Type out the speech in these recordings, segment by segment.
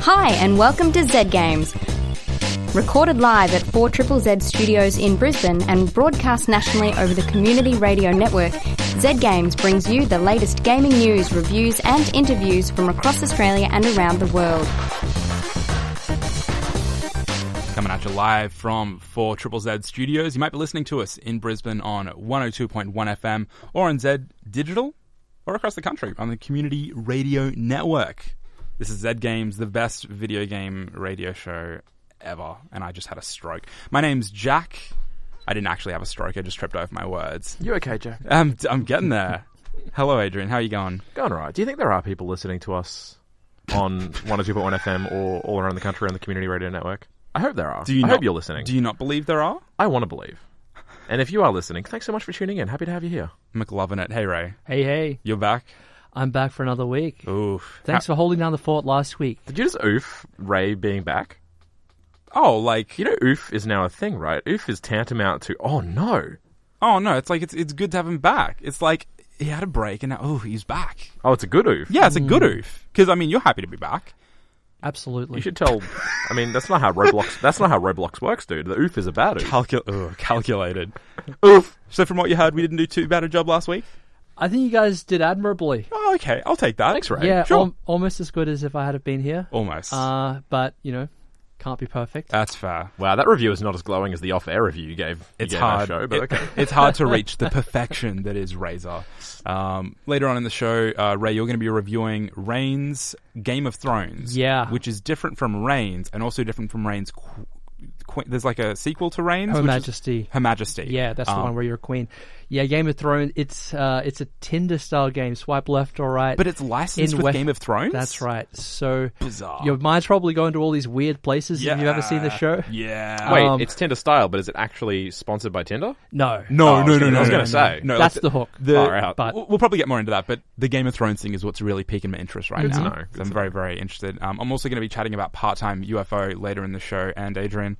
Hi, and welcome to Z Games. Recorded live at 4ZZZ Studios in Brisbane and broadcast nationally over the Community Radio Network, Z Games brings you the latest gaming news, reviews and interviews from across Australia and around the world. Coming at you live from 4ZZZ Studios. You might be listening to us in Brisbane on 102.1 FM or on Z Digital or across the country on the Community Radio Network. This is Z Games, the best video game radio show ever, and I just had a stroke. My name's Jack. I didn't actually have a stroke, I just tripped over my words. You okay, Jack? I'm getting there. Hello, Adrian. How are you going? Going all right. Do you think there are people listening to us on 102.1 FM or all around the country on the Community Radio Network? I hope there are. I hope you're listening. Do you not believe there are? I want to believe. And if you are listening, thanks so much for tuning in. Happy to have you here. McLovin it. Hey, Ray. Hey. You're back? I'm back for another week. Oof. Thanks for holding down the fort last week. Did you just oof Ray being back? Oh, like... You know oof is now a thing, right? Oof is tantamount to, oh no. Oh, no, it's like, it's good to have him back. It's like, he had a break and now, he's back. Oh, it's a good oof? Yeah, it's a good oof. Because, I mean, you're happy to be back. Absolutely. You should tell... I mean, that's not how Roblox works, dude. The oof is a bad oof. Calculated. Oof. So from what you heard, we didn't do too bad a job last week? I think you guys did admirably. Oh, okay. I'll take that. Thanks, Ray. Yeah, Sure. almost as good as if I had been here. Almost. But, can't be perfect. That's fair. Wow, that review is not as glowing as the off-air review you gave. It's hard. hard. Show, but okay. It's hard to reach the perfection that is Razor. Later on in the show, Ray, you're going to be reviewing Reigns Game of Thrones. Yeah. Which is different from Reigns and also different from Reigns. There's like a sequel to Reigns. Her Majesty. Her Majesty. Yeah, that's the one where you're a queen. Yeah, Game of Thrones, it's a Tinder-style game. Swipe left or right. But it's licensed with Game of Thrones? That's right. So bizarre. Your mind's probably going to all these weird places. Yeah. Have you ever seen the show? Yeah. Wait, it's Tinder style, but is it actually sponsored by Tinder? No. No. I was going to say. No, that's the hook. Far out. But we'll probably get more into that, but the Game of Thrones thing is what's really piquing my interest right now. Good to I'm know. very, very interested. I'm also going to be chatting about part-time UFO later in the show. And Adrian,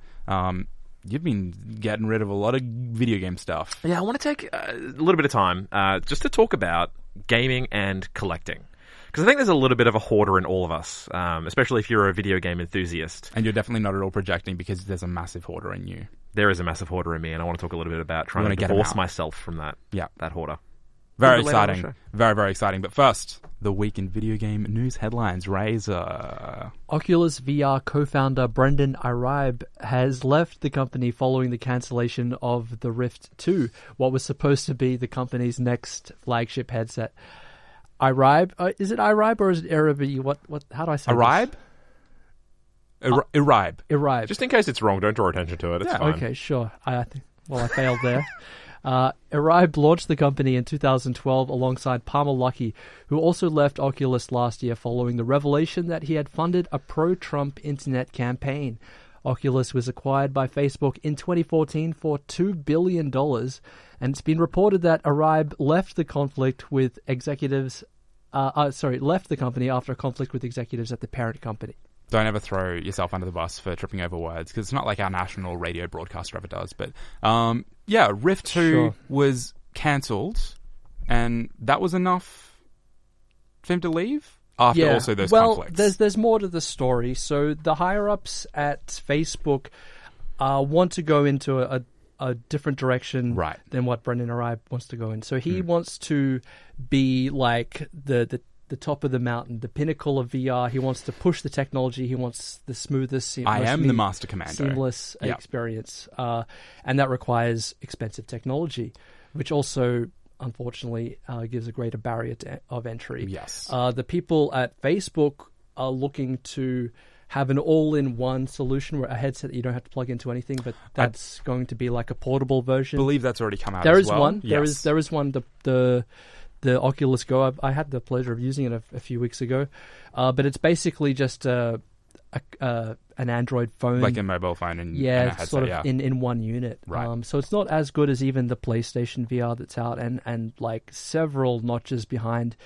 you've been getting rid of a lot of video game stuff. Yeah, I want to take a little bit of time just to talk about gaming and collecting. Because I think there's a little bit of a hoarder in all of us, especially if you're a video game enthusiast. And you're definitely not at all projecting because there's a massive hoarder in you. There is a massive hoarder in me, and I want to talk a little bit about trying to divorce myself from that hoarder. Very exciting. Very, very exciting. But first, the week in video game news headlines. Razer. Oculus VR co-founder Brendan Iribe has left the company following the cancellation of the Rift 2, what was supposed to be the company's next flagship headset. Iribe? Is it Iribe or is it Iribe? What? How do I say Iribe? Iribe. Iribe. Just in case it's wrong, don't draw attention to it. It's fine. Okay, sure. I failed there. Iribe launched the company in 2012 alongside Palmer Luckey, who also left Oculus last year following the revelation that he had funded a pro-Trump internet campaign. Oculus was acquired by Facebook in 2014 for $2 billion, and it's been reported that Iribe left the company after a conflict with executives at the parent company. Don't ever throw yourself under the bus for tripping over words, because it's not like our national radio broadcaster ever does. But Rift 2 was cancelled, and that was enough for him to leave after also those conflicts. There's more to the story. So the higher-ups at Facebook want to go into a different direction than what Brendan Iribe wants to go in. So he wants to be like the top of the mountain, the pinnacle of VR. He wants to push the technology. He wants the smoothest, I am the master commando. Seamless experience. And that requires expensive technology, which also, unfortunately, gives a greater barrier of entry. Yes. The people at Facebook are looking to have an all-in-one solution, where a headset that you don't have to plug into anything, but that's going to be like a portable version. I believe that's already come out There as is well. one. Yes. There is one. The Oculus Go. I had the pleasure of using it a few weeks ago, but it's basically just an Android phone, like a mobile phone, and a headset, sort of in one unit. Right. So it's not as good as even the PlayStation VR that's out, and like several notches behind.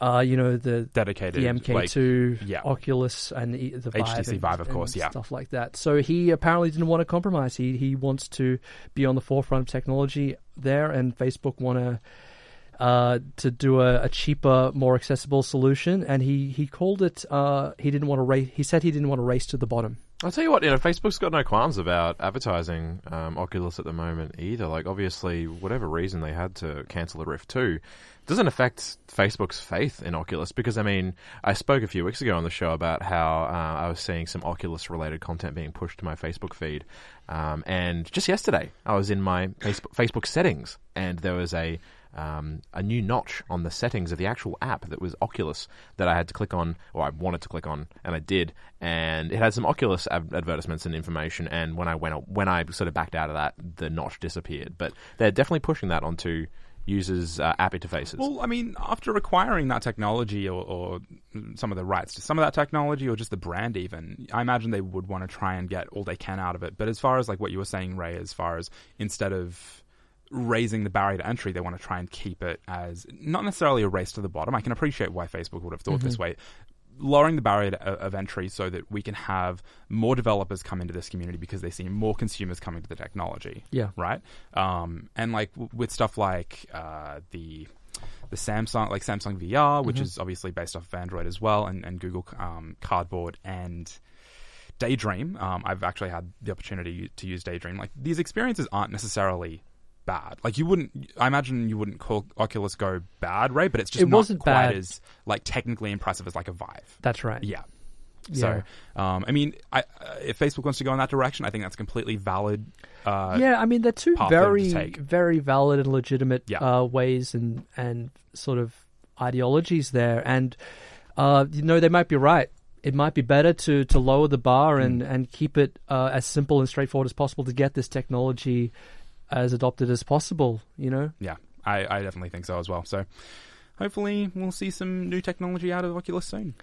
The dedicated, the MK2, Oculus, and the Vive, HTC Vive, of course, stuff like that. So he apparently didn't want to compromise. He wants to be on the forefront of technology there, and Facebook want to to do a cheaper, more accessible solution, and he called it. He didn't want to race. He said he didn't want to race to the bottom. I'll tell you what, Facebook's got no qualms about advertising Oculus at the moment either. Like, obviously, whatever reason they had to cancel the Rift 2 doesn't affect Facebook's faith in Oculus, because, I mean, I spoke a few weeks ago on the show about how I was seeing some Oculus-related content being pushed to my Facebook feed. And just yesterday, I was in my Facebook settings, and there was a new notch on the settings of the actual app that was Oculus that I had to click on, or I wanted to click on, and I did. And it had some Oculus advertisements and information, and when I sort of backed out of that, the notch disappeared. But they're definitely pushing that onto users' app interfaces. Well, I mean, after acquiring that technology or some of the rights to some of that technology, or just the brand even, I imagine they would want to try and get all they can out of it. But as far as like what you were saying, Ray, as far as instead of raising the barrier to entry, they want to try and keep it as not necessarily a race to the bottom. I can appreciate why Facebook would have thought this way. Lowering the barrier of entry so that we can have more developers come into this community because they see more consumers coming to the technology. Yeah. Right? And like with stuff like the Samsung, like Samsung VR, which is obviously based off of Android as well, and Google Cardboard and Daydream. I've actually had the opportunity to use Daydream. Like, these experiences aren't necessarily bad. Like, I imagine you wouldn't call Oculus Go bad, Ray, but it's just not quite as like technically impressive as like a Vive. That's right. Yeah. So, I mean, if Facebook wants to go in that direction, I think that's completely valid. I mean, they're two very valid and legitimate ways and sort of ideologies there. And, they might be right. It might be better to lower the bar and keep it as simple and straightforward as possible to get this technology as adopted as possible, Yeah, I definitely think so as well. So hopefully we'll see some new technology out of Oculus soon.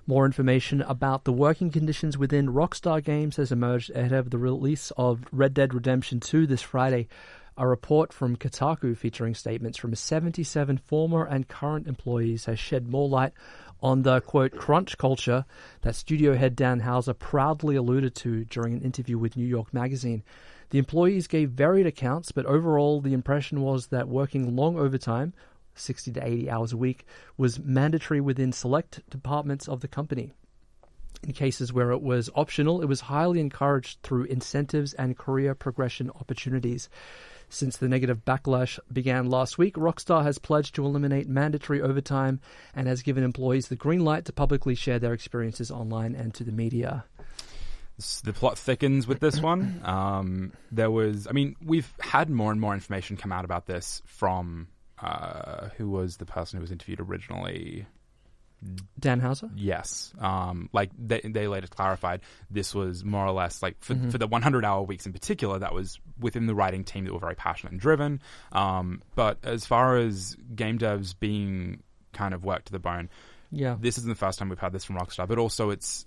More information about the working conditions within Rockstar Games has emerged ahead of the release of Red Dead Redemption 2 this Friday. A report from Kotaku featuring statements from 77 former and current employees has shed more light on the, quote, crunch culture that studio head Dan Houser proudly alluded to during an interview with New York Magazine. The employees gave varied accounts, but overall the impression was that working long overtime, 60 to 80 hours a week, was mandatory within select departments of the company. In cases where it was optional, it was highly encouraged through incentives and career progression opportunities. Since the negative backlash began last week, Rockstar has pledged to eliminate mandatory overtime and has given employees the green light to publicly share their experiences online and to the media. The plot thickens with this one. We've had more and more information come out about this from who was the person who was interviewed originally? Dan Houser? Yes. They later clarified this was more or less like for the 100-hour weeks in particular, that was within the writing team that were very passionate and driven. But as far as game devs being kind of worked to the bone, this isn't the first time we've had this from Rockstar, but also it's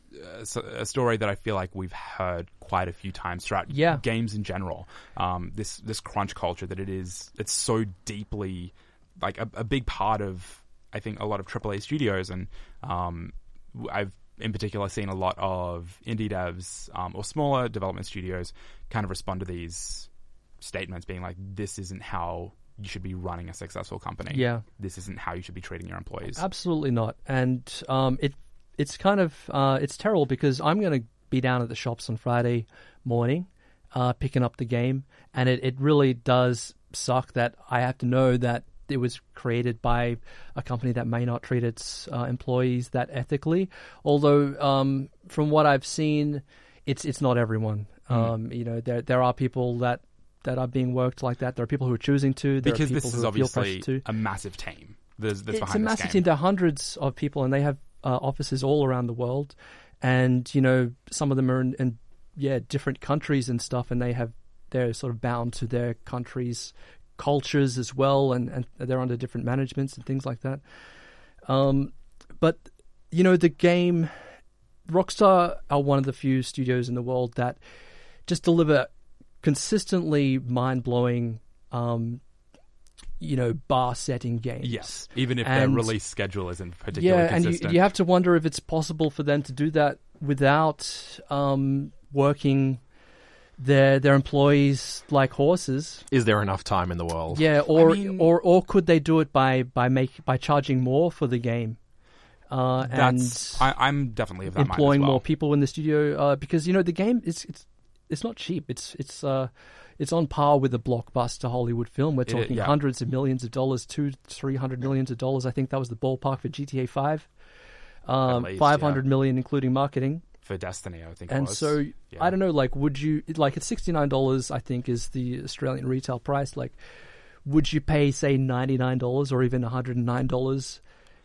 a story that I feel like we've heard quite a few times throughout games in general. This crunch culture that it's so deeply like a big part of, I think, a lot of AAA studios, and I've in particular seen a lot of indie devs or smaller development studios kind of respond to these statements being like, this isn't how you should be running a successful company. Yeah. This isn't how you should be treating your employees. Absolutely not. And it's kind of it's terrible because I'm going to be down at the shops on Friday morning picking up the game, and it really does suck that I have to know that it was created by a company that may not treat its employees that ethically. Although from what I've seen, it's not everyone. There are people that are being worked like that. There are people who are choosing to. Because this is obviously a massive team. It's a massive team. There are hundreds of people, and they have offices all around the world. And some of them are in different countries and stuff, and they're sort of bound to their countries' cultures as well, and they're under different managements and things like that. But the game, Rockstar are one of the few studios in the world that just deliver consistently mind-blowing bar-setting games. Yes, even if their release schedule isn't particularly consistent. And you have to wonder if it's possible for them to do that without working their employees like horses. Is there enough time in the world? Yeah, or I mean- or could they do it by charging more for the game? I'm definitely of that mind as Employing well. more people in the studio because the game it's not cheap. It's on par with a blockbuster Hollywood film. We're talking yeah. hundreds of millions of dollars, $200-300 million. I think that was the ballpark for GTA 5. least, 500 million including marketing. For Destiny, I think And it was. so Yeah. I don't know, like, would you like it's $69? I think is the Australian retail price. Like, would you pay say $99 or even $109,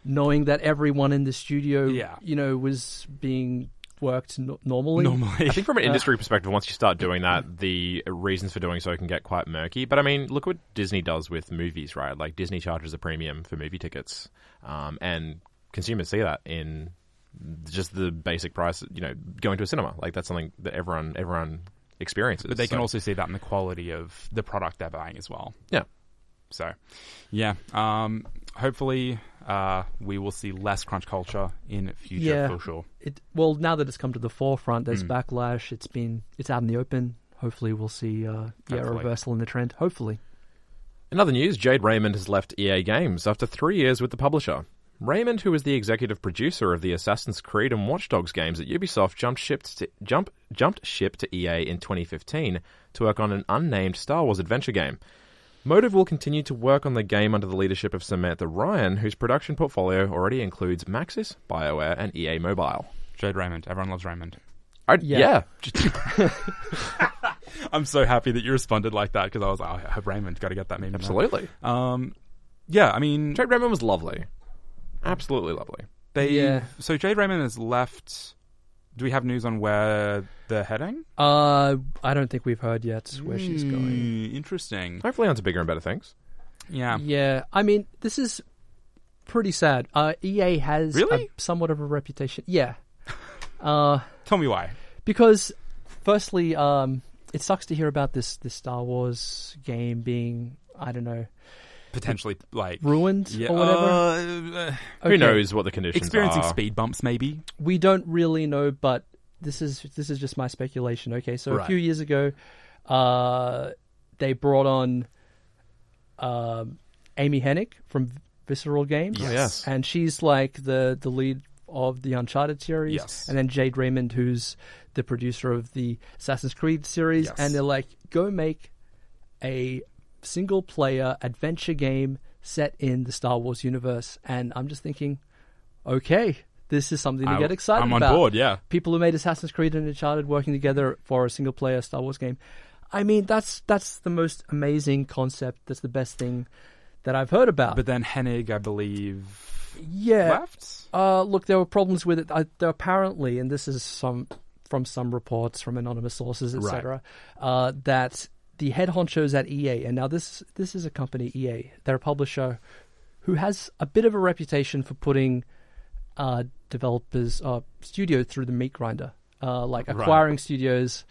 knowing that everyone in the studio, Yeah. was being worked normally? Normally. I think from an industry perspective, once you start doing that, the reasons for doing so can get quite murky. But I mean, look what Disney does with movies, right? Like Disney charges a premium for movie tickets, and consumers see that in just the basic price. Going to a cinema, like that's something that everyone experiences. But they can So, also see that in the quality of the product they're buying as well. yeah. So, yeah. Hopefully, we will see less crunch culture in future Yeah. for sure. Now that it's come to the forefront, there's backlash. It's out in the open. Hopefully, we'll see a Hopefully. reversal in the trend. Hopefully. In other news, Jade Raymond has left EA Games after 3 years with the publisher. Raymond, who was the executive producer of the Assassin's Creed and Watch Dogs games at Ubisoft, jumped ship to EA in 2015 to work on an unnamed Star Wars adventure game. Motive will continue to work on the game under the leadership of Samantha Ryan, whose production portfolio already includes Maxis, BioWare, and EA Mobile. Jade Raymond. Everyone loves Raymond. Yeah. I'm so happy that you responded like that because I was like, I hope Raymond got to get that meme. Absolutely. Yeah, I mean, Jade Raymond was lovely. Absolutely lovely. So Jade Raymond has left. Do we have news on where they're heading? I don't think we've heard yet where she's going. Interesting. Hopefully onto bigger and better things. Yeah. Yeah, I mean, this is pretty sad. EA has Really? somewhat of a reputation. Yeah. Tell me why. Because, firstly, it sucks to hear about this Star Wars game being, I don't know, Potentially, like ruined yeah, or whatever. Who Okay. knows what the conditions experiencing are? speed bumps, maybe. We don't really know, but this is just my speculation. Okay, so a Right. few years ago, they brought on Amy Hennig from Visceral Games. Oh, yes. And she's like the lead of the Uncharted series. Yes. And then Jade Raymond, who's the producer of the Assassin's Creed series. Yes. And they're like, go make a single-player adventure game set in the Star Wars universe. And I'm just thinking, okay, this is something to get excited I'm on about. board, yeah. People who made Assassin's Creed and Uncharted working together for a single-player Star Wars game. I mean, that's the most amazing concept. That's the best thing that I've heard about. But then Hennig, I believe, yeah, left? look, there were problems with it. There apparently, and this is from some reports from anonymous sources, etc., that the head honchos at EA, and now this is a company, EA, they're a publisher who has a bit of a reputation for putting developers, studios through the meat grinder, like acquiring studios,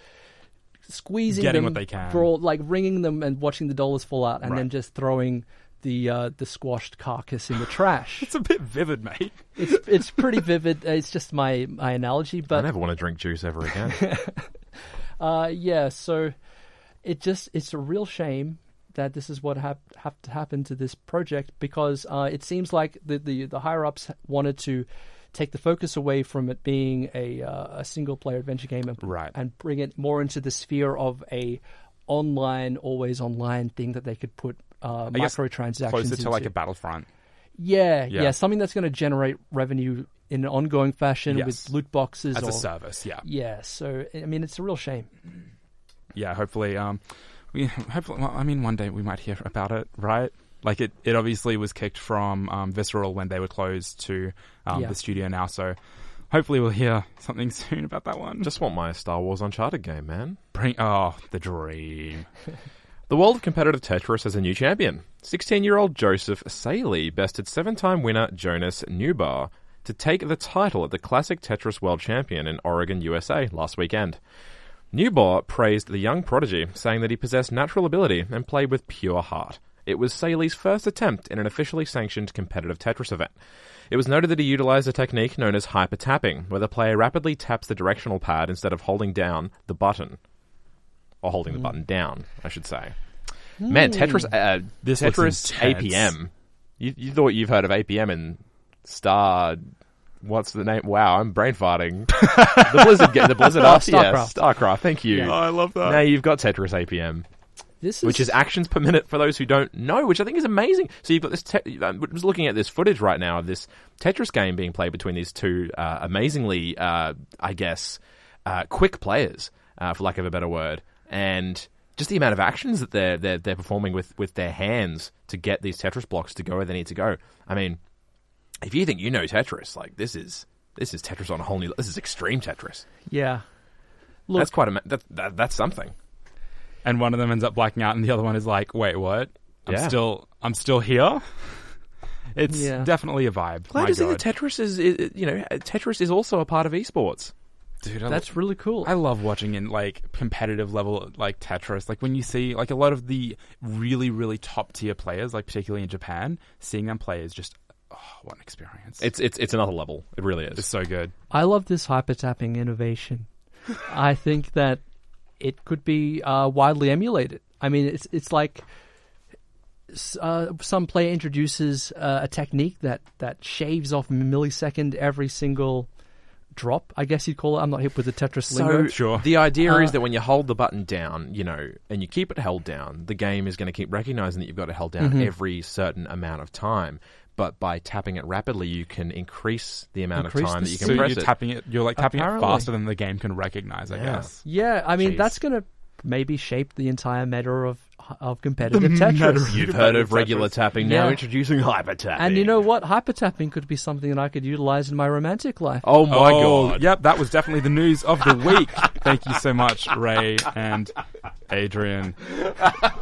squeezing Getting them, what they can. like wringing them and watching the dollars fall out, and then just throwing the squashed carcass in the trash. It's a bit vivid, mate. It's pretty vivid. It's just my analogy, I but never want to drink juice ever again. yeah. So it's a real shame that this is what have to happen to this project, because it seems like the higher ups wanted to take the focus away from it being a single player adventure game and bring it more into the sphere of a online, always online thing that they could put microtransactions Closer to into. like a Battlefront. Yeah, something that's going to generate revenue in an ongoing fashion with loot boxes As or a service, yeah. Yeah, so I mean, it's a real shame. Yeah, hopefully, one day we might hear about it, right? Like it obviously was kicked from Visceral when they were closed to the studio now, so hopefully we'll hear something soon about that one. Just want my Star Wars Uncharted game, man. The dream. The world of competitive Tetris has a new champion. 16-year-old Joseph Saley bested 7-time winner Jonas Newbar to take the title at the Classic Tetris World Champion in Oregon, USA last weekend. Newbar praised the young prodigy, saying that he possessed natural ability and played with pure heart. It was Saley's first attempt in an officially sanctioned competitive Tetris event. It was noted that he utilized a technique known as hyper-tapping, where the player rapidly taps the directional pad instead of holding down the button. or holding the button down, I should say. Man, Tetris, This looks Tetris intense. APM. You thought you've heard of APM and Star... What's the name? Wow, I'm brain farting. The Blizzard StarCraft. Yeah, StarCraft, thank you. Yeah. Oh, I love that. Now you've got Tetris APM. Which is actions per minute for those who don't know, which I think is amazing. So you've got this... I'm just looking at this footage right now of this Tetris game being played between these two amazingly, quick players, for lack of a better word. And just the amount of actions that they're performing with their hands to get these Tetris blocks to go where they need to go. I mean, if you think you know Tetris, like, this is Tetris on a whole new... This is extreme Tetris. Yeah. Look, That's quite that's something. And one of them ends up blacking out, and the other one is like, "Wait, what? I'm still here." It's definitely a vibe. Glad to see that Tetris is Tetris is also a part of esports. Dude, that's really cool. I love watching in like competitive level like Tetris. Like when you see like a lot of the really, really top tier players, like particularly in Japan, seeing them play is just what an experience. It's another level. It really is. It's so good. I love this hyper tapping innovation. I think that it could be widely emulated. I mean, it's like some player introduces a technique that shaves off a millisecond every single drop, I guess you'd call it. I'm not hip with the Tetris lingo. Sure. The idea is that when you hold the button down, and you keep it held down, the game is going to keep recognizing that you've got it held down every certain amount of time. But by tapping it rapidly, you can increase the amount of time that you can press you're it. tapping it. You're like tapping Apparently. it faster than the game can recognize. I guess. Yeah, I mean, Jeez. that's going to maybe shape the entire meta of competitive Tetris. You've heard of regular Tetris. tapping, now Yeah. introducing hyper tapping. And you know what? Hyper tapping could be something that I could utilize in my romantic life. Oh my god! Yep, that was definitely the news of the week. Thank you so much, Ray and Adrian.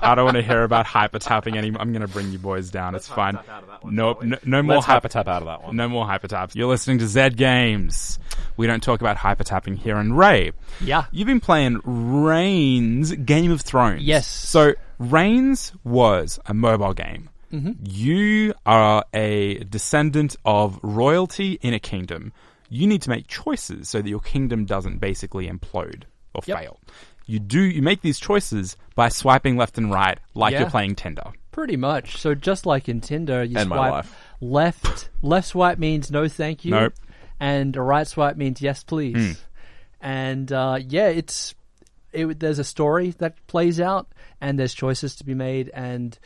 I don't want to hear about hyper tapping anymore. I'm going to bring you boys down. It's fine. Nope, no more Let's hyper tap out of that one. No more hyper taps. You're listening to Zed Games. We don't talk about hyper tapping here. And Ray, Yeah. you've been playing Reigns Game of Thrones. Yes. So Reigns was a mobile game. Mm-hmm. You are a descendant of royalty in a kingdom. You need to make choices so that your kingdom doesn't basically implode or fail. You make these choices by swiping left and right like you're playing Tinder. Pretty much. So just like in Tinder, you And my swipe life. left. Left swipe means no thank you. Nope. And a right swipe means yes please. And there's a story that plays out, and there's choices to be made, and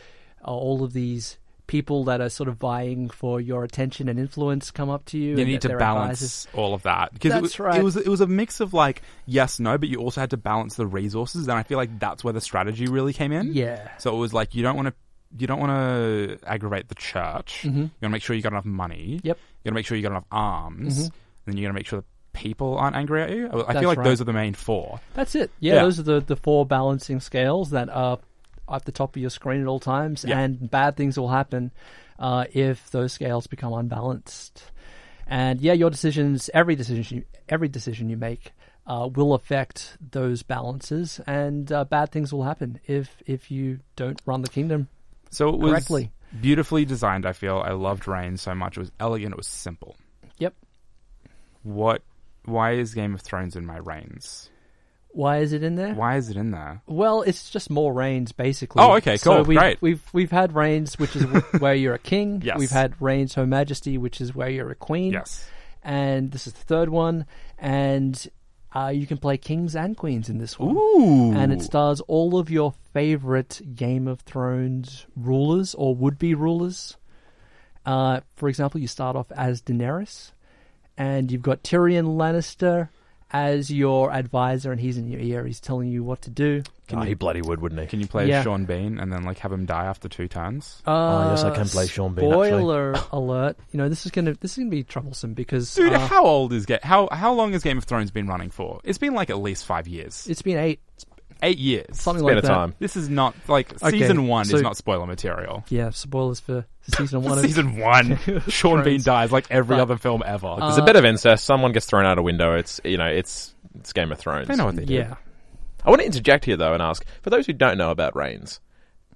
all of these people that are sort of vying for your attention and influence come up to you. You and need to they're balance advisors. all of that because That's right. it was a mix of like yes, no, but you also had to balance the resources, and I feel like that's where the strategy really came in. Yeah. So it was like you don't want to aggravate the church. You want to make sure you got enough money. Yep. You got to make sure you got enough arms, and then you got to make sure that people aren't angry at you. I That's feel like right. those are the main four. That's it. Yeah, those are the four balancing scales that are at the top of your screen at all times, and bad things will happen if those scales become unbalanced. And your decisions, every decision you make, will affect those balances, and bad things will happen if you don't run the kingdom So it was correctly. beautifully designed. I feel I loved Reigns so much. It was elegant. It was simple. Yep. Why is Game of Thrones in my Reigns? Why is it in there? Why is it in there? Well, it's just more reigns, basically. Oh, okay, cool, So great. We've had reigns, which is where you're a king. Yes. We've had reigns Her Majesty, which is where you're a queen. Yes. And this is the third one, and you can play kings and queens in this one. Ooh. And it stars all of your favorite Game of Thrones rulers or would-be rulers. For example, you start off as Daenerys, and you've got Tyrion Lannister as your advisor, and he's in your ear. He's telling you what to do. He bloody would, wouldn't he? Can you play Yeah. Sean Bean and then like have him die after 2 turns? yes, I can play Sean Bean, actually. Spoiler alert! This is gonna be troublesome because Dude, how old is how long has Game of Thrones been running for? It's been like at least 5 years. it's been 8 years. something Been like a that. time. This is not like Okay, season 1 so- is not spoiler material. Yeah, spoilers for season 1. Season 1, Sean Bean Thrones. dies like every But- other film ever. There's a bit of incest. Someone gets thrown out a window. It's Game of Thrones. they know what they do. Yeah. I want to interject here though and ask, for those who don't know about Reigns,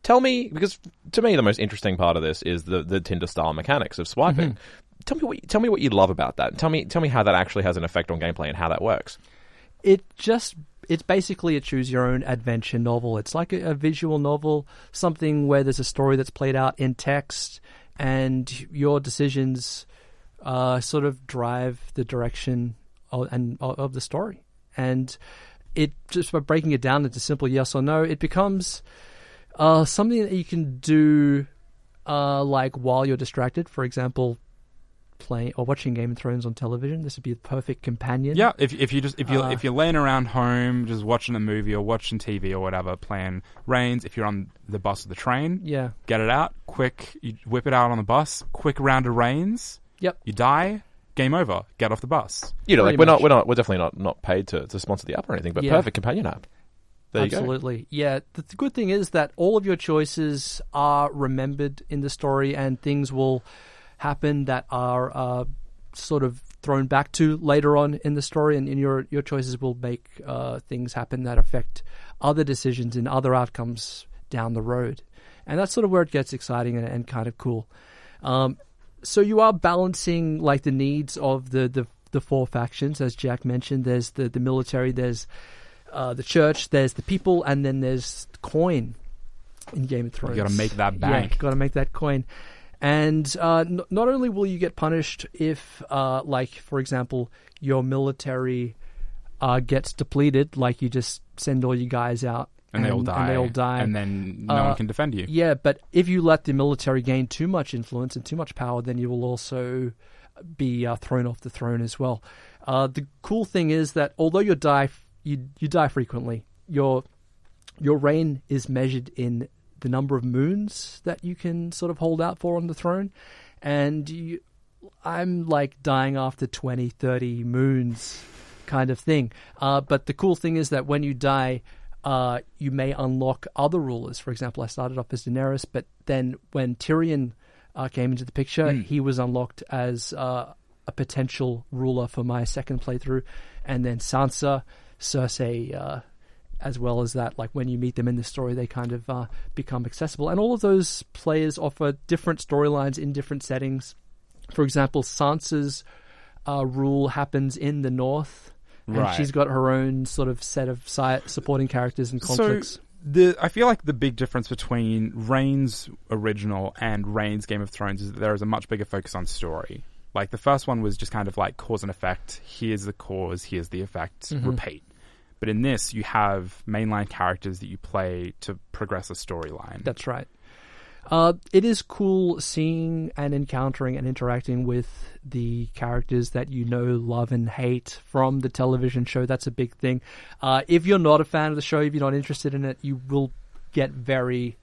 tell me, because to me the most interesting part of this is the Tinder style mechanics of swiping. Tell me what you love about that. Tell me how that actually has an effect on gameplay and how that works. It's basically a choose your own adventure novel. It's like a visual novel, something where there's a story that's played out in text, and your decisions sort of drive the direction of the story. And it, just by breaking it down into simple yes or no, it becomes something that you can do like while you're distracted. For example, playing or watching Game of Thrones on television. This would be the perfect companion. Yeah, if you're laying around home just watching a movie or watching TV or whatever, playing Reigns. If you're on the bus or the train, get it out quick. You whip it out on the bus. Quick round of Reigns. Yep. You die. Game over. Get off the bus. You know, like we're definitely not paid to sponsor the app or anything, but perfect companion app. There Absolutely. You go. Yeah. The good thing is that all of your choices are remembered in the story, and things will happen that are sort of thrown back to later on in the story, and your choices will make things happen that affect other decisions and other outcomes down the road. And that's sort of where it gets exciting and kind of cool. So you are balancing like the needs of the four factions, as Jack mentioned. There's the military, there's the church, there's the people, and then there's coin in Game of Thrones. You got to make that bank. Yeah, got to make that coin. And not only will you get punished if, like, for example, your military gets depleted, like you just send all you guys out and they all die. And then no one can defend you. Yeah, but if you let the military gain too much influence and too much power, then you will also be thrown off the throne as well. The cool thing is that although you die frequently, your reign is measured in the number of moons that you can sort of hold out for on the throne. And I'm like dying after 20, 30 moons kind of thing. But the cool thing is that when you die, you may unlock other rulers. For example, I started off as Daenerys, but then when Tyrion came into the picture, he was unlocked as a potential ruler for my second playthrough. And then Sansa, Cersei, as well as that, like when you meet them in the story, they kind of become accessible. And all of those players offer different storylines in different settings. For example, Sansa's rule happens in the north, and she's got her own sort of set of supporting characters and conflicts. So I feel like the big difference between Reigns original and Reigns Game of Thrones is that there is a much bigger focus on story. Like the first one was just kind of like cause and effect. Here's the cause, here's the effect, repeat. But in this, you have mainline characters that you play to progress a storyline. That's right. It is cool seeing and encountering and interacting with the characters that you know, love, and hate from the television show. That's a big thing. If you're not a fan of the show, if you're not interested in it, you will get very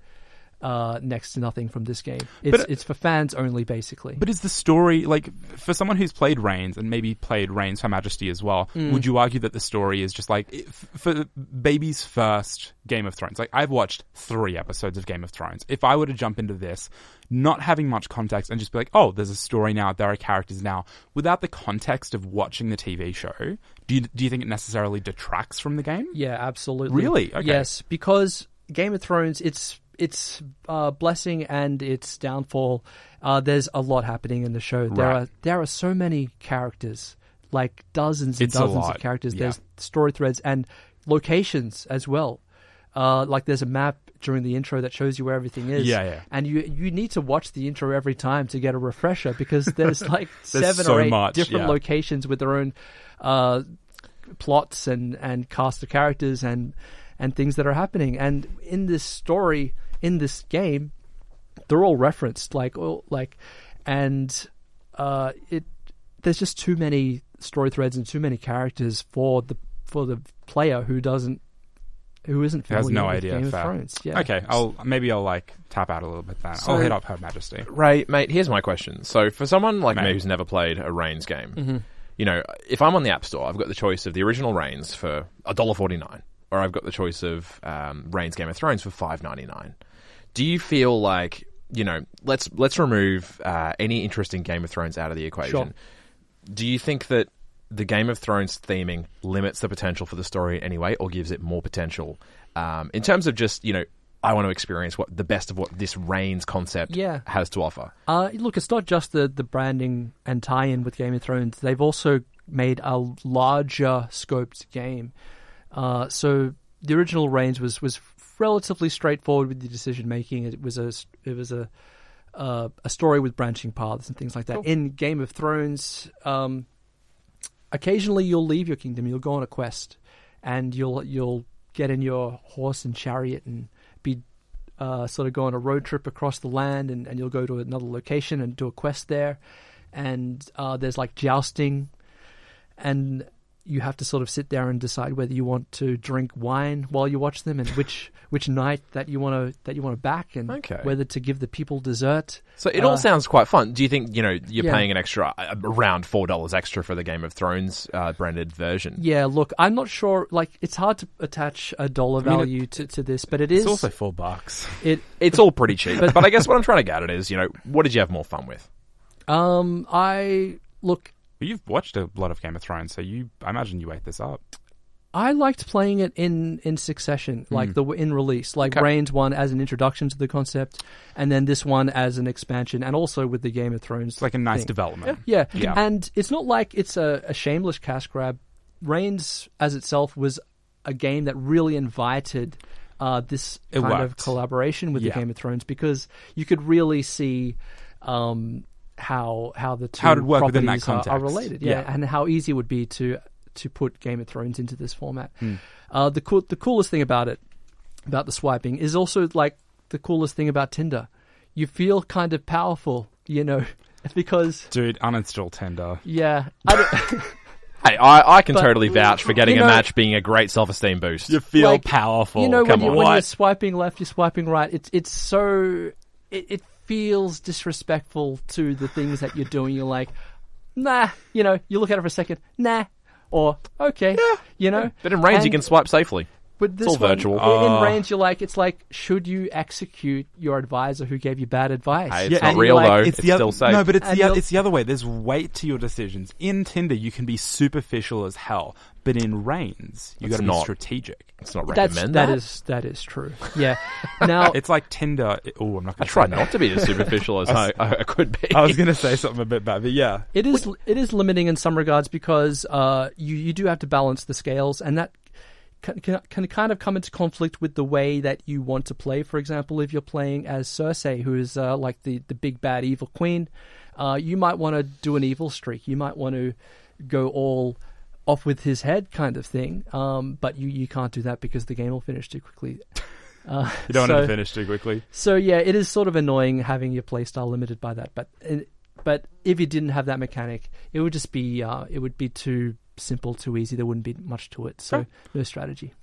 next to nothing from this game. It's for fans only, basically. But is the story, like, for someone who's played Reigns and maybe played Reigns Her Majesty as well, would you argue that the story is just like, for baby's first Game of Thrones, like, I've watched 3 episodes of Game of Thrones. If I were to jump into this, not having much context and just be like, oh, there's a story now, there are characters now, without the context of watching the TV show, do you think it necessarily detracts from the game? Yeah, absolutely. Really? Okay. Yes, because Game of Thrones, it's blessing and its downfall. There's a lot happening in the show. There are so many characters, like dozens and dozens of characters. Yeah. There's story threads and locations as well. Like there's a map during the intro that shows you where everything is. Yeah. And you need to watch the intro every time to get a refresher, because there's like there's 7 so or 8 much, different locations with their own plots and cast of characters and things that are happening. And in this story, in this game, they're all referenced, there's just too many story threads and too many characters for the player who isn't familiar with Game of Thrones. Yeah. Okay, I'll like tap out a little bit then. So, I'll hit up Her Majesty. Ray, mate, here's my question. So for someone like me who's never played a Reigns game, you know, if I'm on the App Store, I've got the choice of the original Reigns for $1.49, or I've got the choice of Reigns Game of Thrones for $5.99. Do you feel like, you know, let's remove any interest in Game of Thrones out of the equation? Sure. Do you think that the Game of Thrones theming limits the potential for the story in any way, or gives it more potential in terms of just, you know, I want to experience the best of what this Reigns concept has to offer? Look, it's not just the branding and tie-in with Game of Thrones. They've also made a larger scoped game. So the original Reigns was relatively straightforward with the decision making. It was a story with branching paths and things like that. Cool. In Game of Thrones, occasionally you'll leave your kingdom, you'll go on a quest, and you'll get in your horse and chariot and be sort of go on a road trip across the land, and you'll go to another location and do a quest there. And there's like jousting, and you have to sort of sit there and decide whether you want to drink wine while you watch them, and which knight that you want to back, and Okay. whether to give the people dessert. So it all sounds quite fun. Do you think, you're Yeah. paying an extra, around $4 extra for the Game of Thrones branded version? Yeah, look, I'm not sure. Like, it's hard to attach a dollar value to this, but it is. It's also $4. It's all pretty cheap. But I guess what I'm trying to get at is, what did you have more fun with? You've watched a lot of Game of Thrones, so I imagine you ate this up. I liked playing it in succession, like in release, like Okay. Reigns one as an introduction to the concept, and then this one as an expansion, and also with the Game of Thrones. It's like a nice thing. development. Yeah. Yeah. And it's not like it's a shameless cash grab. Reigns as itself was a game that really invited this It kind of worked. collaboration with Yeah. the Game of Thrones, because you could really see how the two How it'd work within that properties are context. related, Yeah. and how easy it would be to put Game of Thrones into this format. The coolest thing about the swiping is also like the coolest thing about Tinder. You feel kind of powerful, because Dude, uninstall Tinder. yeah, Hey, I can But, totally vouch for getting you a know- match being a great self-esteem boost. You feel Like, powerful. when Come you're, on. when What? you're swiping left, you're swiping right. It's so it feels disrespectful to the things that you're doing. You're like, nah, you look at it for a second, nah, or okay, But in Reigns, you And- can swipe safely. But this all one, virtual. In Reigns, you're like, it's like, should you execute your advisor who gave you bad advice? Hey, it's Yeah, not and real, you're like, though. It's the still safe. No, but And you'll- it's the other way. There's weight to your decisions. In Tinder, you can be superficial as hell, but in Reigns, you got It's to be not. strategic. It's not That recommend is true. Yeah. Now, It's like Tinder. Oh, I'm not I going to tried not to be as superficial as I could be. I was going to say something a bit bad, but yeah. it is limiting in some regards, because you do have to balance the scales, and that can kind of come into conflict with the way that you want to play. For example, if you're playing as Cersei, who is like the big bad evil queen, you might want to do an evil streak. You might want to go all off with his head kind of thing, but you can't do that because the game will finish too quickly. You don't want to finish too quickly. So yeah, it is sort of annoying having your playstyle limited by that. But if you didn't have that mechanic, it would just be too simple, too easy. There wouldn't be much to it. So no strategy.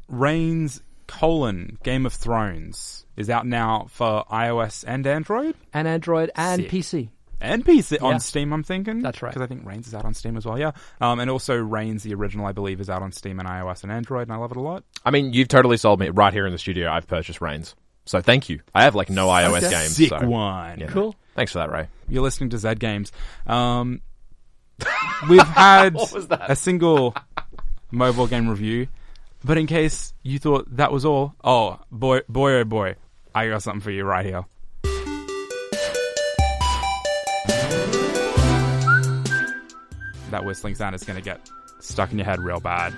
Reigns, Game of Thrones is out now for iOS and Android. And Android and Sick. PC. And PC Yeah. on Steam, I'm thinking. That's right. Because I think Reigns is out on Steam as well, yeah. And also Reigns, the original, I believe, is out on Steam and iOS and Android, and I love it a lot. I mean, you've totally sold me. Right here in the studio, I've purchased Reigns. So thank you. I have like no iOS Okay. games. Sick so, one. yeah. Cool. Thanks for that, Ray. You're listening to Zed Games. We've had What was that? a single mobile game review, but in case you thought that was all, oh boy, I got something for you right here. That whistling sound is going to get stuck in your head real bad.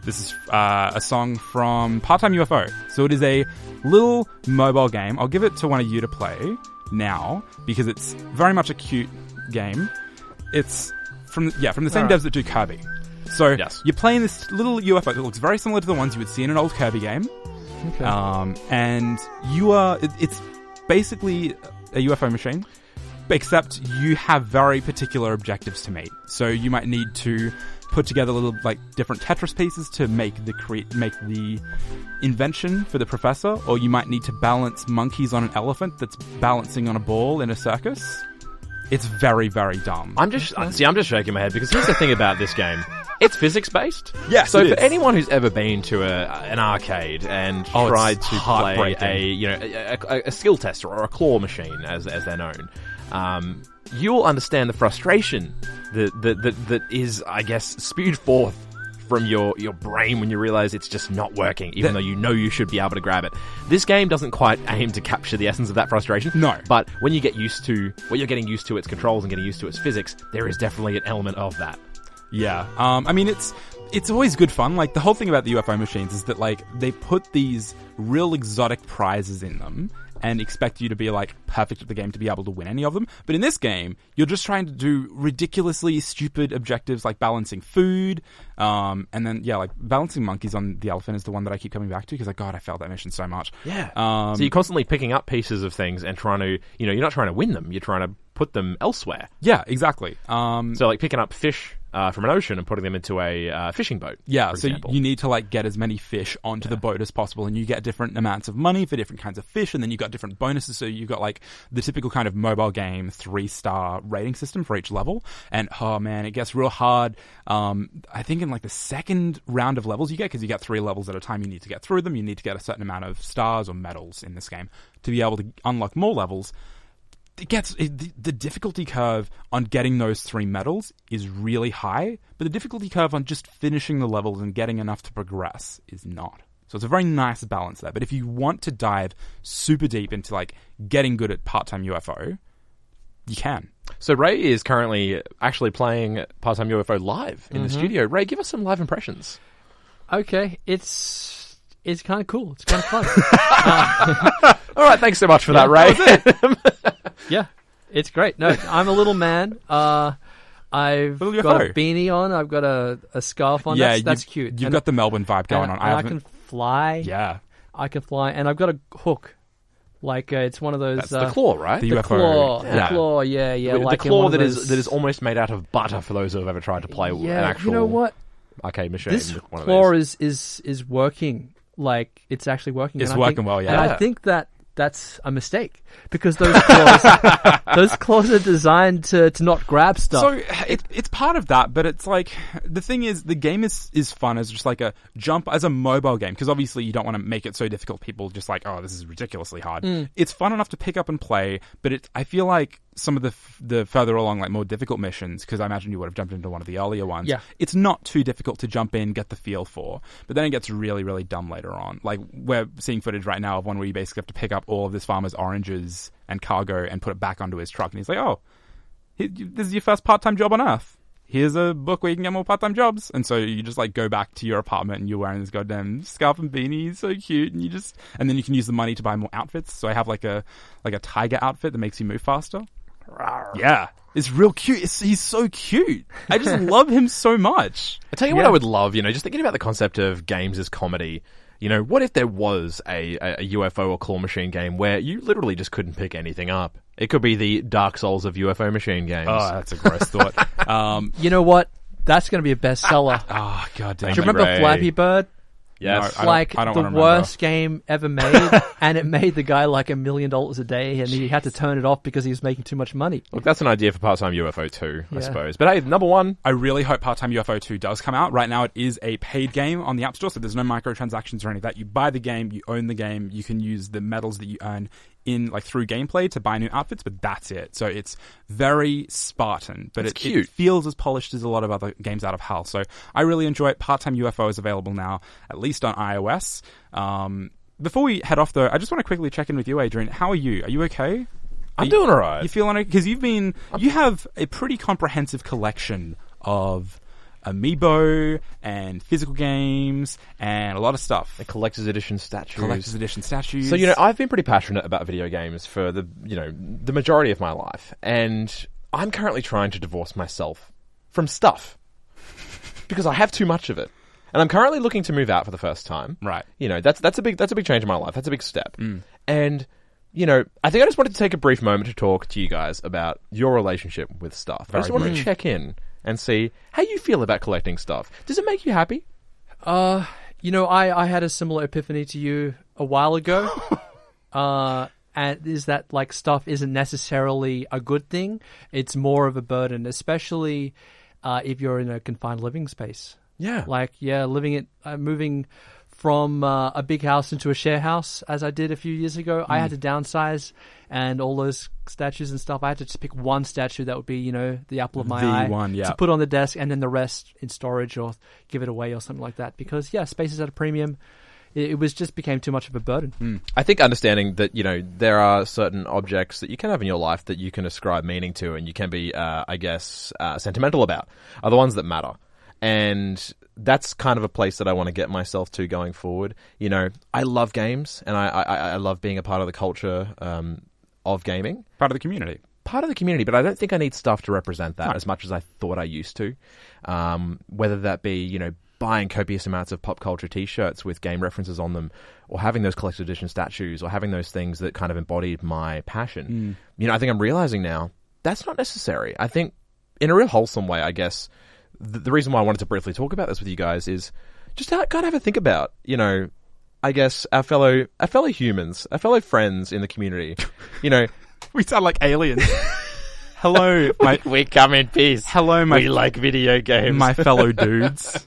This is a song from Part-Time UFO. So it is a little mobile game. I'll give it to one of you to play now because it's very much a cute game. It's from the same Alright. devs that do Kirby. So Yes. you're playing this little UFO that looks very similar to the ones you would see in an old Kirby game. Okay. And you are, it's basically a UFO machine, except you have very particular objectives to meet. So you might need to put together little, like, different Tetris pieces to make the invention for the professor, or you might need to balance monkeys on an elephant that's balancing on a ball in a circus. It's very, very dumb. I'm just shaking my head because here's the thing about this game. It's physics based. Yes, So it for is. anyone who's ever been to an arcade and Oh, it's tried to play heartbreaking. a skill tester or a claw machine as they're known, you'll understand the frustration that is, I guess, spewed forth from your brain when you realize it's just not working, even though you know you should be able to grab it. This game doesn't quite aim to capture the essence of that frustration. No. But when you get used to, when you're getting used to its controls and getting used to its physics, there is definitely an element of that. Yeah. I mean, it's always good fun. Like, the whole thing about the UFO machines is that, like, they put these real exotic prizes in them and expect you to be, like, perfect at the game to be able to win any of them. But in this game, you're just trying to do ridiculously stupid objectives like balancing food, and then, yeah, like, balancing monkeys on the elephant is the one that I keep coming back to because, like, God, I failed that mission so much. Yeah. So you're constantly picking up pieces of things and trying to, you're not trying to win them, you're trying to put them elsewhere. Yeah, exactly. So, like, picking up fish from an ocean and putting them into a fishing boat. Yeah, for so example. you need to, like, get as many fish onto the boat as possible, and you get different amounts of money for different kinds of fish, and then you got different bonuses. So you got, like, the typical kind of mobile game 3-star rating system for each level. And oh man, it gets real hard. I think in, like, the second round of levels you get, because you get 3 levels at a time, you need to get through them. You need to get a certain amount of stars or medals in this game to be able to unlock more levels. The difficulty curve on getting those 3 medals is really high, but the difficulty curve on just finishing the levels and getting enough to progress is not. So it's a very nice balance there. But if you want to dive super deep into, like, getting good at part-time UFO, you can. So Ray is currently actually playing Part-Time UFO live in the studio. Ray, give us some live impressions. Okay, it's kind of cool. It's kind of fun. All right, thanks so much for that, Ray. Yeah, it's great. No, I'm a little man. I've Little got UFO. a beanie on. I've got a scarf on. Yeah, That's cute. You've And- got the Melbourne vibe going and, on. and I can fly. Yeah. I can fly, and I've got a hook. Like it's one of those. That's the claw, right? The The UFO. claw. Yeah. The claw. Yeah. The Like in claw one of that those- is almost made out of butter for those who have ever tried to play an Yeah, actual you know what? arcade machine. This with one claw of these. is working. Like it's actually working. It's and I working think- well, yeah. And Yeah. I think that's a mistake because those claws are designed to not grab stuff. So it's part of that, but it's like the thing is the game is fun as just like a jump as a mobile game because obviously you don't want to make it so difficult. People just like, oh, this is ridiculously hard. It's fun enough to pick up and play, but I feel like some of the further along, like more difficult missions, because I imagine you would have jumped into one of the earlier ones. Yeah. It's not too difficult to jump in, get the feel for, but then it gets really, really dumb later on. Like we're seeing footage right now of one where you basically have to pick up all of this farmer's oranges and cargo and put it back onto his truck, and he's like, oh, this is your first part-time job on Earth. Here's a book where you can get more part-time jobs. And so you just like go back to your apartment and you're wearing this goddamn scarf and beanie, so cute, and then you can use the money to buy more outfits. So I have like a tiger outfit that makes you move faster. Yeah. It's real cute. He's so cute. I just love him so much. I tell you what I would love, just thinking about the concept of games as comedy. What if there was a UFO or claw machine game where you literally just couldn't pick anything up? It could be the Dark Souls of UFO machine games. Oh, that's a gross thought. You know what? That's going to be a bestseller. Oh, god damn. Do you Thank remember Ray. Flappy Bird? Yes. No, Like I don't the wanna remember. worst game ever made, and it made the guy like $1 million a day, and he had to turn it off because he was making too much money. Look, that's an idea for Part-Time UFO 2, I Yeah. suppose. But hey, number one, I really hope Part-Time UFO 2 does come out. Right now it is a paid game on the App Store, so there's no microtransactions or any of that. You buy the game, you own the game, you can use the medals that you earn through gameplay to buy new outfits, but that's it. So it's very Spartan, but It's it cute. feels as polished as a lot of other games out of HAL. So I really enjoy it. Part-Time UFO is available now, at least on iOS. Before we head off though, I just want to quickly check in with you, Adrian. How are you? Are you okay? I'm doing all right. You feeling okay? Because you have a pretty comprehensive collection of amiibo and physical games and a lot of stuff. The collector's edition statues. Collector's edition statues. So, I've been pretty passionate about video games for the majority of my life. And I'm currently trying to divorce myself from stuff. Because I have too much of it. And I'm currently looking to move out for the first time. Right. That's a big change in my life. That's a big step. And, I think I just wanted to take a brief moment to talk to you guys about your relationship with stuff. I just wanted to check in and see how you feel about collecting stuff. Does it make you happy? I had a similar epiphany to you a while ago. And is that like stuff isn't necessarily a good thing. It's more of a burden, especially if you're in a confined living space. Yeah. Moving from a big house into a share house, as I did a few years ago. I had to downsize, and all those statues and stuff, I had to just pick one statue that would be, the apple of my The eye one, yeah. to put on the desk, and then the rest in storage or give it away or something like that. Because, space is at a premium. it was just became too much of a burden. I think understanding that, there are certain objects that you can have in your life that you can ascribe meaning to and you can be, sentimental about are the ones that matter. And that's kind of a place that I want to get myself to going forward. I love games and I love being a part of the culture of gaming. Part of the community. But I don't think I need stuff to represent that as much as I thought I used to. Whether that be, buying copious amounts of pop culture t-shirts with game references on them, or having those collector's edition statues, or having those things that kind of embodied my passion. I think I'm realizing now that's not necessary. I think in a real wholesome way, I guess, the reason why I wanted to briefly talk about this with you guys is just to kind of have a think about, I guess our fellow humans, our fellow friends in the community, We sound like aliens. Hello, we come in peace. Hello, we like video games. My fellow dudes.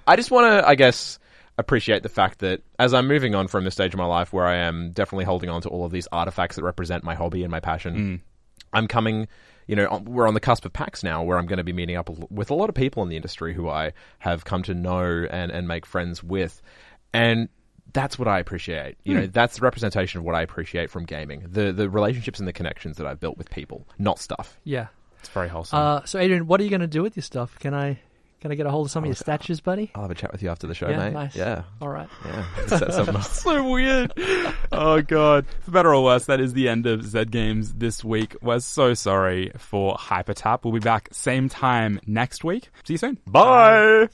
I just want to, I guess, appreciate the fact that as I'm moving on from this stage of my life where I am definitely holding on to all of these artifacts that represent my hobby and my passion, I'm coming, we're on the cusp of PAX now where I'm going to be meeting up with a lot of people in the industry who I have come to know and make friends with. And that's what I appreciate. That's the representation of what I appreciate from gaming. The relationships and the connections that I've built with people, not stuff. Yeah. It's very wholesome. So Adrian, what are you going to do with your stuff? Can I get a hold of some of your statues, buddy? I'll have a chat with you after the show, Yeah, mate. nice. Yeah. All right. Yeah. Set something up. So weird. Oh, God. For better or worse, that is the end of Zed Games this week. We're so sorry for Hypertap. We'll be back same time next week. See you soon. Bye.